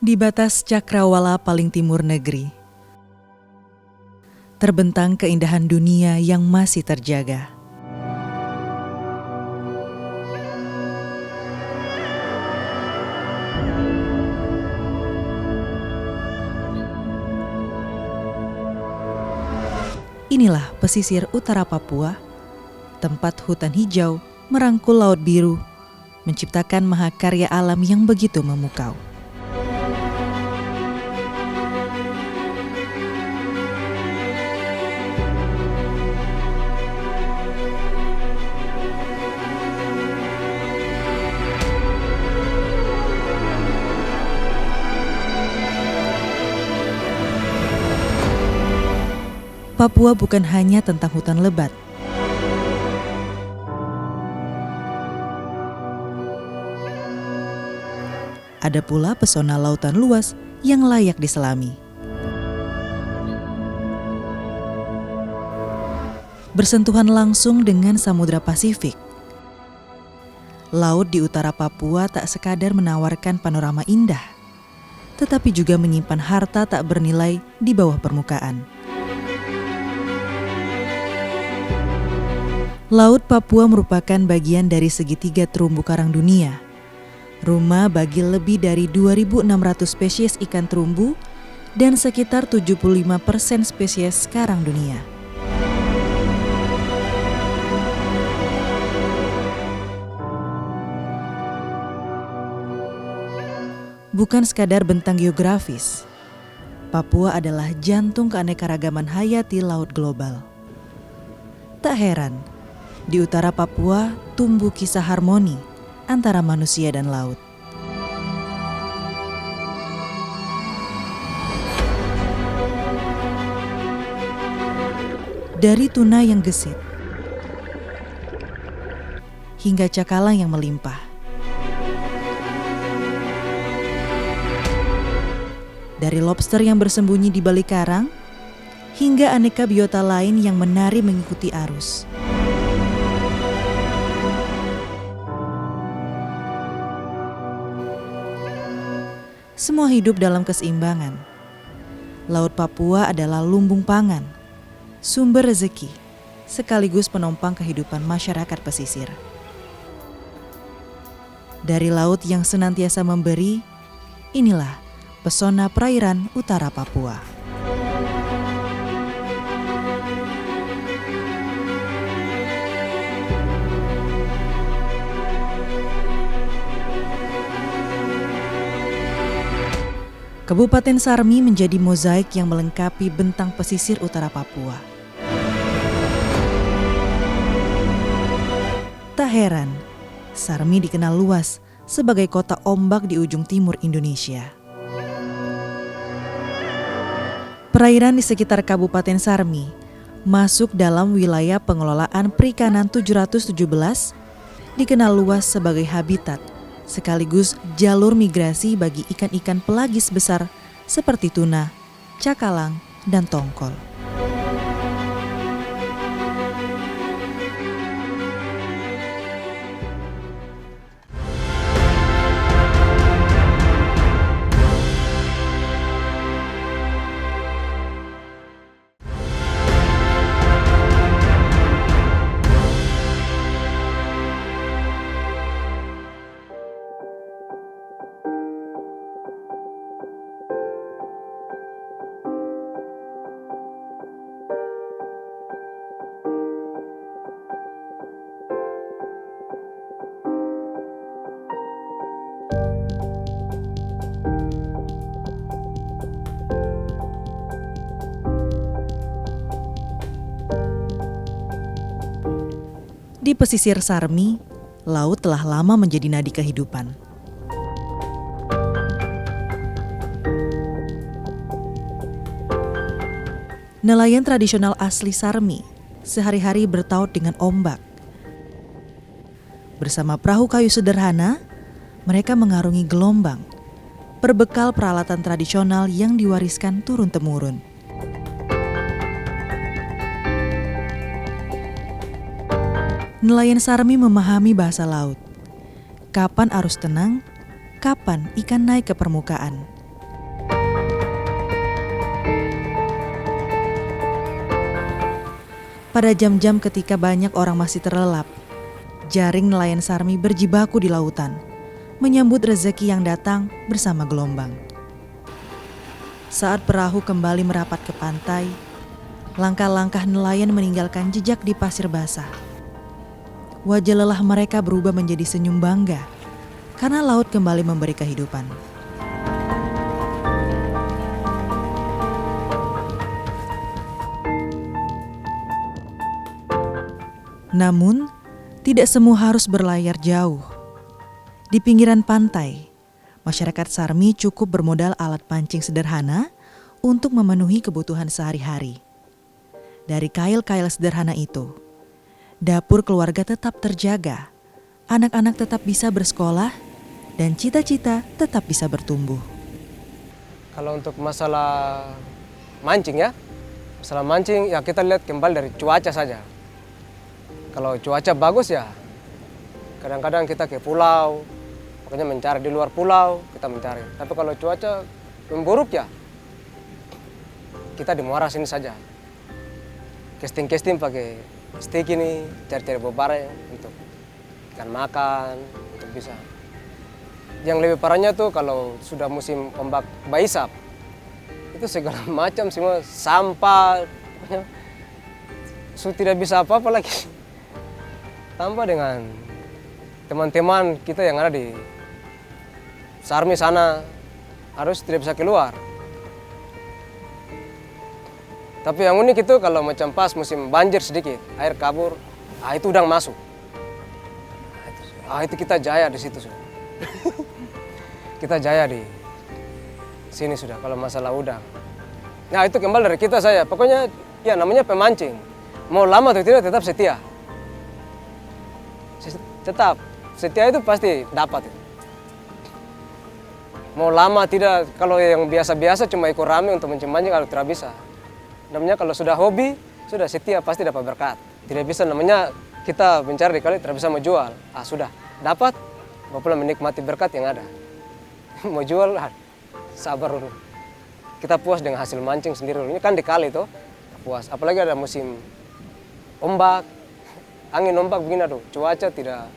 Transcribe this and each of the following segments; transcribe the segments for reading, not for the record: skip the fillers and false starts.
Di batas cakrawala paling timur negeri, terbentang keindahan dunia yang masih terjaga. Inilah pesisir utara Papua, tempat hutan hijau merangkul laut biru, menciptakan mahakarya alam yang begitu memukau. Papua bukan hanya tentang hutan lebat. Ada pula pesona lautan luas yang layak diselami. Bersentuhan langsung dengan Samudra Pasifik, laut di utara Papua tak sekadar menawarkan panorama indah, tetapi juga menyimpan harta tak bernilai di bawah permukaan. Laut Papua merupakan bagian dari segitiga terumbu karang dunia, rumah bagi lebih dari 2.600 spesies ikan terumbu dan sekitar 75% spesies karang dunia. Bukan sekadar bentang geografis, Papua adalah jantung keanekaragaman hayati laut global. Tak heran, di utara Papua tumbuh kisah harmoni antara manusia dan laut. Dari tuna yang gesit hingga cakalang yang melimpah, dari lobster yang bersembunyi di balik karang hingga aneka biota lain yang menari mengikuti arus. Semua hidup dalam keseimbangan. Laut Papua adalah lumbung pangan, sumber rezeki, sekaligus penopang kehidupan masyarakat pesisir. Dari laut yang senantiasa memberi, inilah pesona perairan utara Papua. Kabupaten Sarmi menjadi mozaik yang melengkapi bentang pesisir utara Papua. Tak heran, Sarmi dikenal luas sebagai kota ombak di ujung timur Indonesia. Perairan di sekitar Kabupaten Sarmi masuk dalam wilayah pengelolaan Perikanan 717, dikenal luas sebagai habitat sekaligus jalur migrasi bagi ikan-ikan pelagis besar seperti tuna, cakalang, dan tongkol. Di pesisir Sarmi, laut telah lama menjadi nadi kehidupan. Nelayan tradisional asli Sarmi sehari-hari bertaut dengan ombak. Bersama perahu kayu sederhana, mereka mengarungi gelombang, berbekal peralatan tradisional yang diwariskan turun-temurun. Nelayan Sarmi memahami bahasa laut. Kapan arus tenang, kapan ikan naik ke permukaan, Pada jam-jam ketika banyak orang masih terlelap, jaring nelayan Sarmi berjibaku di lautan, menyambut rezeki yang datang bersama gelombang. Saat perahu kembali merapat ke pantai, langkah-langkah nelayan meninggalkan jejak di pasir basah. Wajah lelah mereka berubah menjadi senyum bangga, karena laut kembali memberi kehidupan. Namun, tidak semua harus berlayar jauh. Di pinggiran pantai, masyarakat Sarmi cukup bermodal alat pancing sederhana untuk memenuhi kebutuhan sehari-hari. Dari kail-kail sederhana itu, dapur keluarga tetap terjaga, anak-anak tetap bisa bersekolah, dan cita-cita tetap bisa bertumbuh. Kalau untuk masalah mancing ya kita lihat kembali dari cuaca saja. Kalau cuaca bagus ya, kadang-kadang kita ke pulau, makanya mencari di luar pulau, kita mencari. Tapi kalau cuaca memburuk ya, kita di Muara sini saja. Casting pakai stick ini, cari-cari bobare untuk ikan makan, untuk bisa. Yang lebih parahnya tuh kalau sudah musim ombak baisap, itu segala macam semua sampah, tidak bisa apa-apa lagi. Tambah dengan teman-teman kita yang ada di Sarmi sana harus tidak bisa keluar. Tapi yang unik itu kalau macam pas musim banjir sedikit, air kabur, itu udang masuk. Itu kita jaya di situ sudah. Kita jaya di sini sudah kalau masalah udang. Nah itu kembali dari kita saya, pokoknya ya namanya pemancing. Mau lama atau tidak tetap setia. Tetap setia itu pasti dapat. Mau lama tidak, kalau yang biasa-biasa cuma ikut rame untuk mancing-mancing kalau tidak bisa. Namanya kalau sudah hobi, sudah setia pasti dapat berkat. Tidak bisa namanya kita mencari di kali tidak bisa mau jual. Sudah dapat, mau pulang menikmati berkat yang ada. Mau jual, sabar dulu. Kita puas dengan hasil mancing sendiri. Ini kan di kali tuh puas. Apalagi ada musim ombak, angin ombak begini, cuaca tidak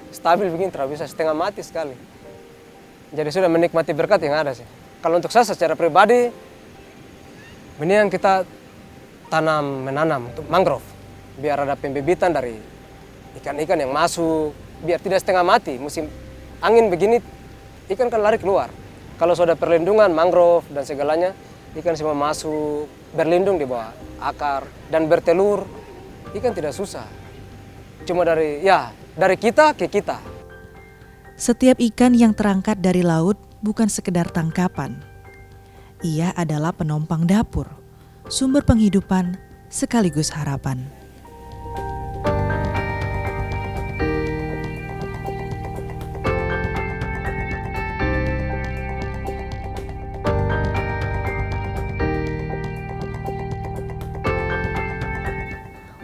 stabil begini, tidak bisa, setengah mati sekali. Jadi sudah menikmati berkat yang ada sih. Kalau untuk saya secara pribadi, ini yang kita menanam untuk mangrove. Biar ada pembibitan dari ikan-ikan yang masuk, biar tidak setengah mati. Musim angin begini, ikan kan lari keluar. Kalau sudah perlindungan mangrove dan segalanya, ikan semua masuk, berlindung di bawah akar, dan bertelur. Ikan tidak susah. Cuma dari kita ke kita. Setiap ikan yang terangkat dari laut bukan sekedar tangkapan. Ia adalah penompang dapur, sumber penghidupan sekaligus harapan.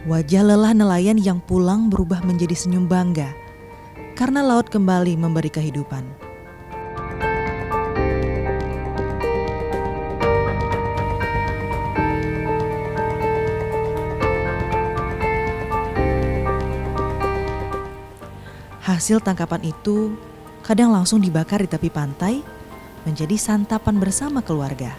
Wajah lelah nelayan yang pulang berubah menjadi senyum bangga karena laut kembali memberi kehidupan. Hasil tangkapan itu kadang langsung dibakar di tepi pantai menjadi santapan bersama keluarga.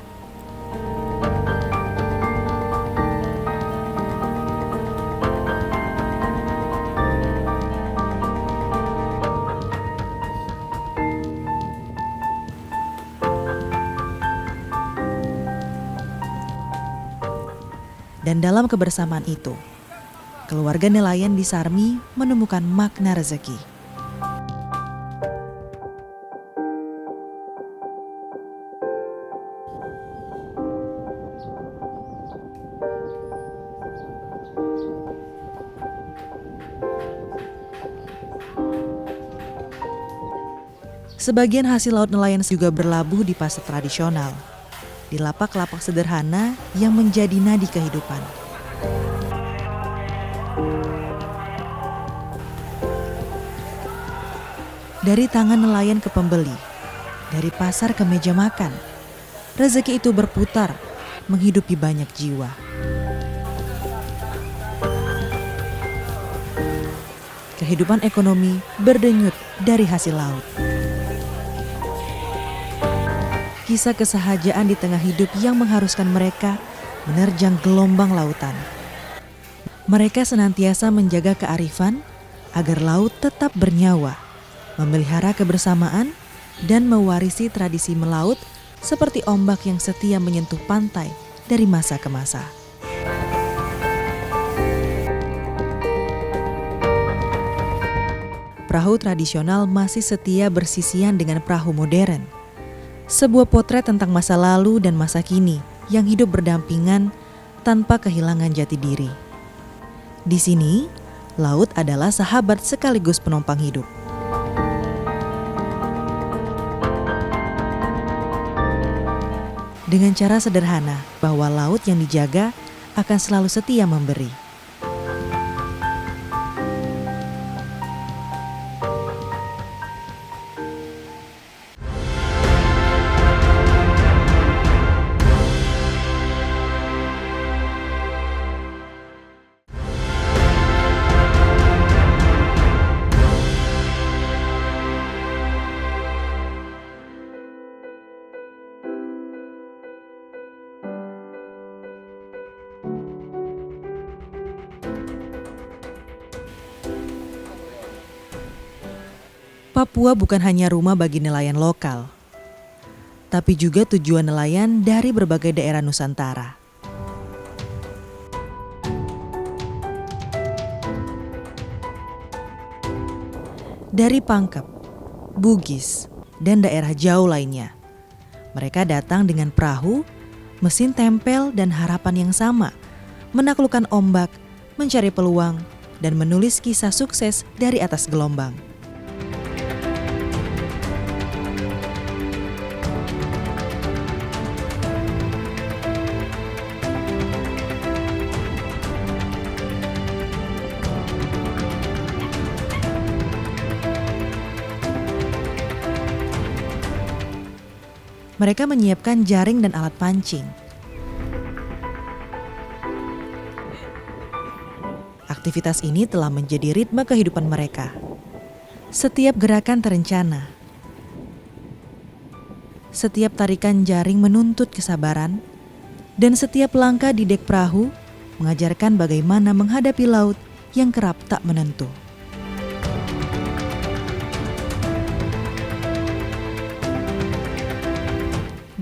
Dan dalam kebersamaan itu, keluarga nelayan di Sarmi menemukan makna rezeki. Sebagian hasil laut nelayan juga berlabuh di pasar tradisional, di lapak-lapak sederhana yang menjadi nadi kehidupan. Dari tangan nelayan ke pembeli, dari pasar ke meja makan, rezeki itu berputar, menghidupi banyak jiwa. kehidupan ekonomi berdenyut dari hasil laut. Kisah kesahajaan di tengah hidup yang mengharuskan mereka menerjang gelombang lautan. Mereka senantiasa menjaga kearifan agar laut tetap bernyawa, memelihara kebersamaan, dan mewarisi tradisi melaut seperti ombak yang setia menyentuh pantai dari masa ke masa. Perahu tradisional masih setia bersisian dengan perahu modern. Sebuah potret tentang masa lalu dan masa kini yang hidup berdampingan tanpa kehilangan jati diri. Di sini, laut adalah sahabat sekaligus penopang hidup. Dengan cara sederhana bahwa laut yang dijaga akan selalu setia memberi. Papua bukan hanya rumah bagi nelayan lokal, tapi juga tujuan nelayan dari berbagai daerah Nusantara. Dari Pangkep, Bugis, dan daerah jauh lainnya, mereka datang dengan perahu, mesin tempel, dan harapan yang sama, menaklukkan ombak, mencari peluang, dan menulis kisah sukses dari atas gelombang. Mereka menyiapkan jaring dan alat pancing. Aktivitas ini telah menjadi ritme kehidupan mereka. Setiap gerakan terencana. Setiap tarikan jaring menuntut kesabaran. Dan setiap langkah di dek perahu mengajarkan bagaimana menghadapi laut yang kerap tak menentu.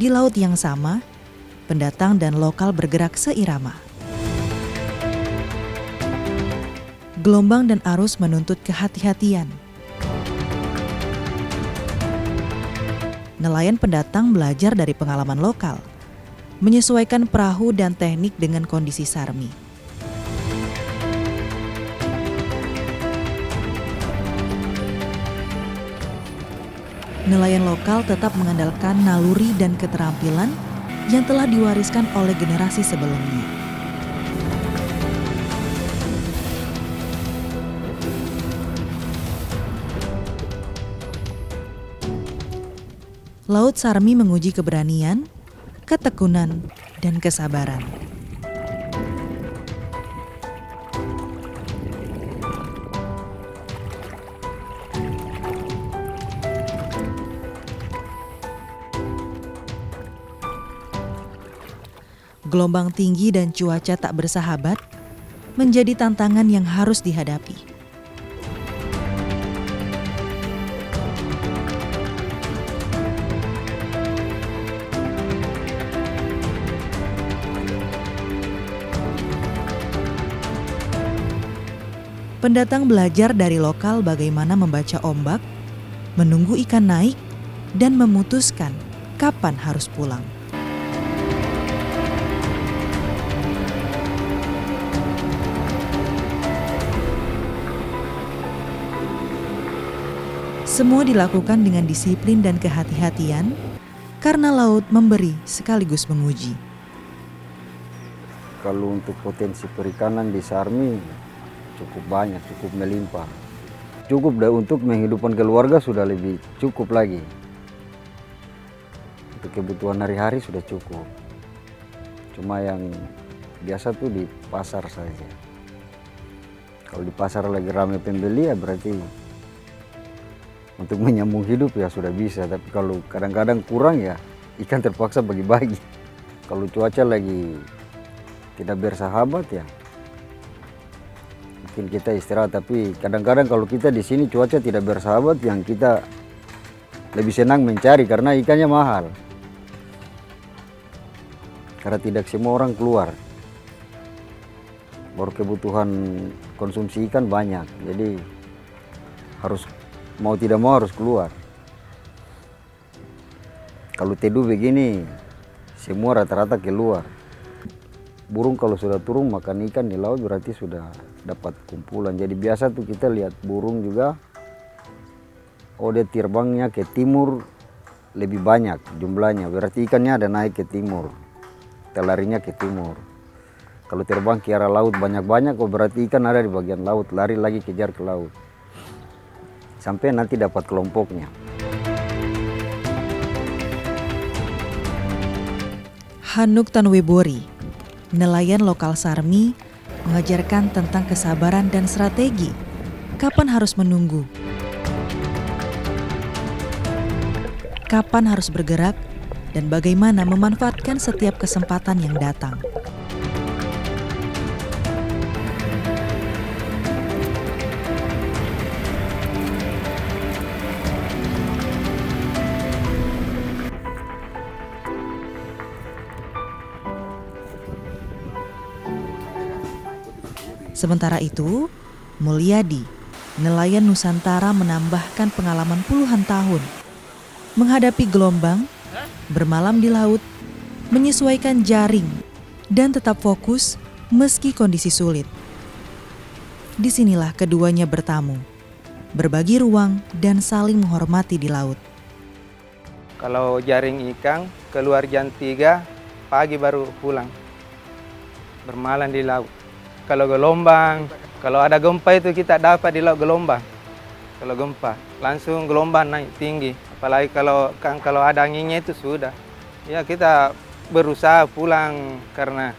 Di laut yang sama, pendatang dan lokal bergerak seirama. Gelombang dan arus menuntut kehati-hatian. Nelayan pendatang belajar dari pengalaman lokal, menyesuaikan perahu dan teknik dengan kondisi Sarmi. Nelayan lokal tetap mengandalkan naluri dan keterampilan yang telah diwariskan oleh generasi sebelumnya. Laut Sarmi menguji keberanian, ketekunan, dan kesabaran. Gelombang tinggi dan cuaca tak bersahabat menjadi tantangan yang harus dihadapi. Pendatang belajar dari lokal bagaimana membaca ombak, menunggu ikan naik, dan memutuskan kapan harus pulang. Semua dilakukan dengan disiplin dan kehati-hatian karena laut memberi sekaligus menguji. Kalau untuk potensi perikanan di Sarmi cukup banyak, cukup melimpah. Cukup untuk menghidupkan keluarga sudah lebih cukup lagi. Untuk kebutuhan hari-hari sudah cukup. Cuma yang biasa tuh di pasar saja. Kalau di pasar lagi ramai pembeli ya berarti untuk menyambung hidup ya sudah bisa. Tapi kalau kadang-kadang kurang ya ikan terpaksa bagi-bagi. Kalau cuaca lagi tidak bersahabat ya mungkin kita istirahat. Tapi kadang-kadang kalau kita di sini cuaca tidak bersahabat, yang kita lebih senang mencari karena ikannya mahal. Karena tidak semua orang keluar. Baru kebutuhan konsumsi ikan banyak, jadi harus mau tidak mau harus keluar. Kalau teduh begini semua rata-rata keluar. Burung kalau sudah turun makan ikan di laut berarti sudah dapat kumpulan. Jadi biasa tuh kita lihat burung juga, oh dia terbangnya ke timur lebih banyak jumlahnya, berarti ikannya ada naik ke timur, kita larinya ke timur. Kalau terbang ke arah laut banyak-banyak, oh berarti ikan ada di bagian laut, lari lagi kejar ke laut. Sampai nanti dapat kelompoknya. Hanuk Tanwebori, nelayan lokal Sarmi, mengajarkan tentang kesabaran dan strategi. Kapan harus menunggu? Kapan harus bergerak? Dan bagaimana memanfaatkan setiap kesempatan yang datang. Sementara itu, Mulyadi, nelayan Nusantara menambahkan pengalaman puluhan tahun menghadapi gelombang, bermalam di laut, menyesuaikan jaring, dan tetap fokus meski kondisi sulit. Disinilah keduanya bertamu, berbagi ruang dan saling menghormati di laut. Kalau jaring ikan keluar jam 3 pagi baru pulang, bermalam di laut. Kalau gelombang, kalau ada gempa itu kita dapat di laut gelombang. Kalau gempa, langsung gelombang naik tinggi. Apalagi kalau ada anginnya itu sudah. Ya kita berusaha pulang karena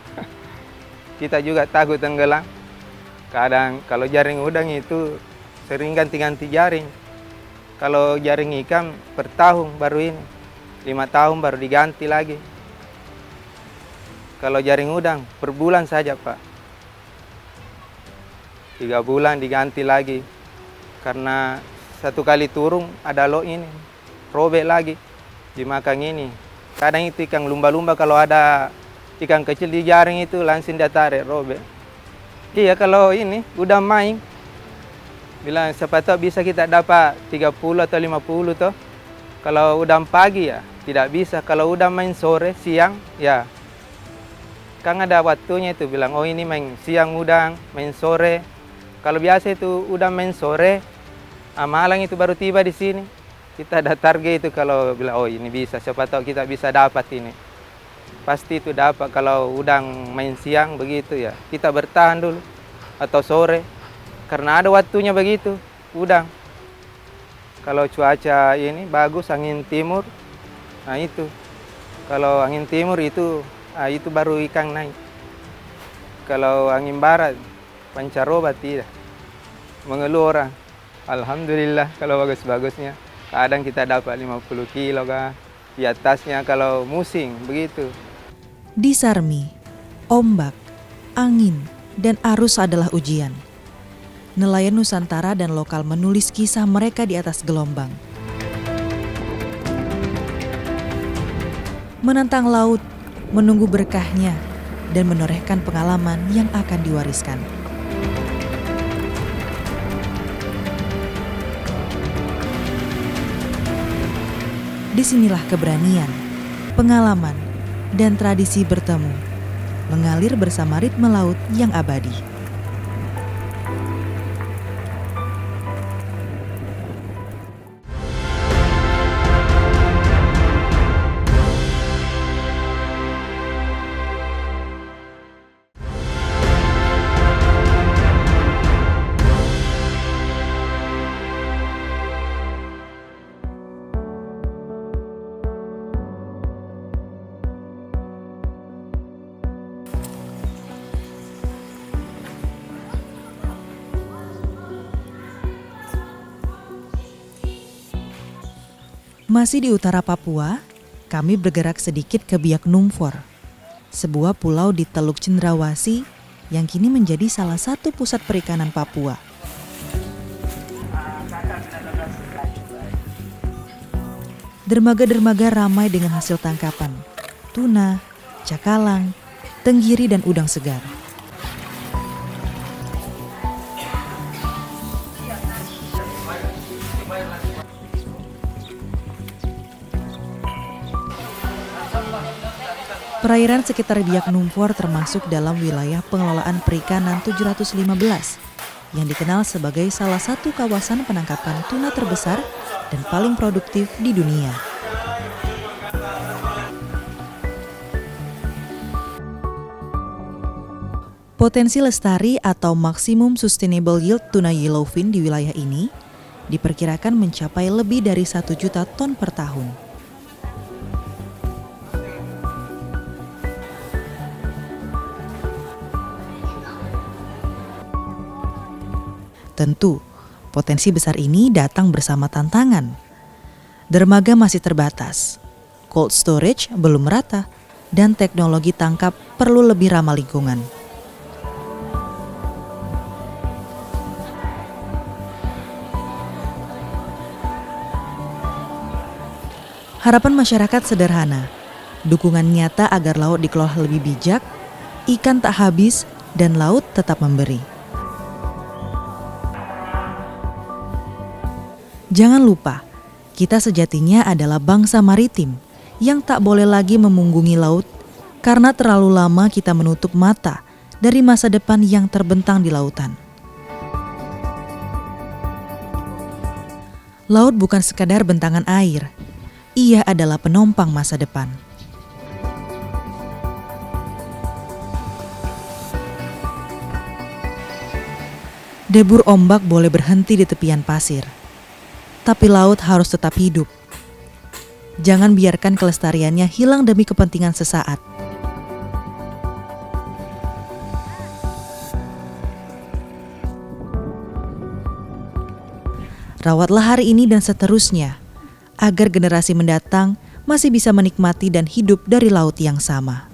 kita juga takut tenggelam. Kadang kalau jaring udang itu sering ganti-ganti jaring. Kalau jaring ikan per tahun baru ini, 5 tahun baru diganti lagi. Kalau jaring udang per bulan saja Pak. 3 bulan diganti lagi karena satu kali turun ada lo ini robek lagi dimakan ini. Kadang itu ikan lumba-lumba kalau ada ikan kecil di jaring itu langsung dia tarik robek. Iya kalau ini udah main bilang siapa tahu bisa kita dapat 30 atau 50 toh. Kalau udah pagi ya tidak bisa. Kalau udah main sore siang ya kan ada waktunya itu bilang oh ini main siang udang, main sore. Kalau biasa itu udah main sore, malam itu baru tiba di sini. Kita ada target itu kalau bilang oh ini bisa, siapa tahu kita bisa dapat ini. Pasti itu dapat kalau udang main siang begitu ya. Kita bertahan dulu atau sore karena ada waktunya begitu udang. Kalau cuaca ini bagus angin timur, nah itu. Kalau angin timur itu baru ikan naik. Kalau angin barat pancaroba tidak, mengeluh orang. Alhamdulillah kalau bagus-bagusnya kadang kita dapat 50 kilo kah di atasnya kalau musim begitu. Di Sarmi, ombak, angin, dan arus adalah ujian. Nelayan Nusantara dan lokal menulis kisah mereka di atas gelombang. Menantang laut, menunggu berkahnya, dan menorehkan pengalaman yang akan diwariskan. Disinilah keberanian, pengalaman, dan tradisi bertemu, mengalir bersama ritme laut yang abadi. Masih di utara Papua, kami bergerak sedikit ke Biak Numfor, sebuah pulau di Teluk Cendrawasih yang kini menjadi salah satu pusat perikanan Papua. Dermaga-dermaga ramai dengan hasil tangkapan, tuna, cakalang, tenggiri, dan udang segar. Perairan sekitar Biak Numfor termasuk dalam wilayah pengelolaan perikanan 715 yang dikenal sebagai salah satu kawasan penangkapan tuna terbesar dan paling produktif di dunia. Potensi lestari atau maksimum sustainable yield tuna yellowfin di wilayah ini diperkirakan mencapai lebih dari 1 juta ton per tahun. Tentu, potensi besar ini datang bersama tantangan. Dermaga masih terbatas, cold storage belum merata, dan teknologi tangkap perlu lebih ramah lingkungan. Harapan masyarakat sederhana, dukungan nyata agar laut dikelola lebih bijak, ikan tak habis, dan laut tetap memberi. Jangan lupa, kita sejatinya adalah bangsa maritim yang tak boleh lagi memunggungi laut karena terlalu lama kita menutup mata dari masa depan yang terbentang di lautan. Laut bukan sekadar bentangan air, ia adalah penopang masa depan. Debur ombak boleh berhenti di tepian pasir, tapi laut harus tetap hidup. Jangan biarkan kelestariannya hilang demi kepentingan sesaat. Rawatlah hari ini dan seterusnya, agar generasi mendatang masih bisa menikmati dan hidup dari laut yang sama.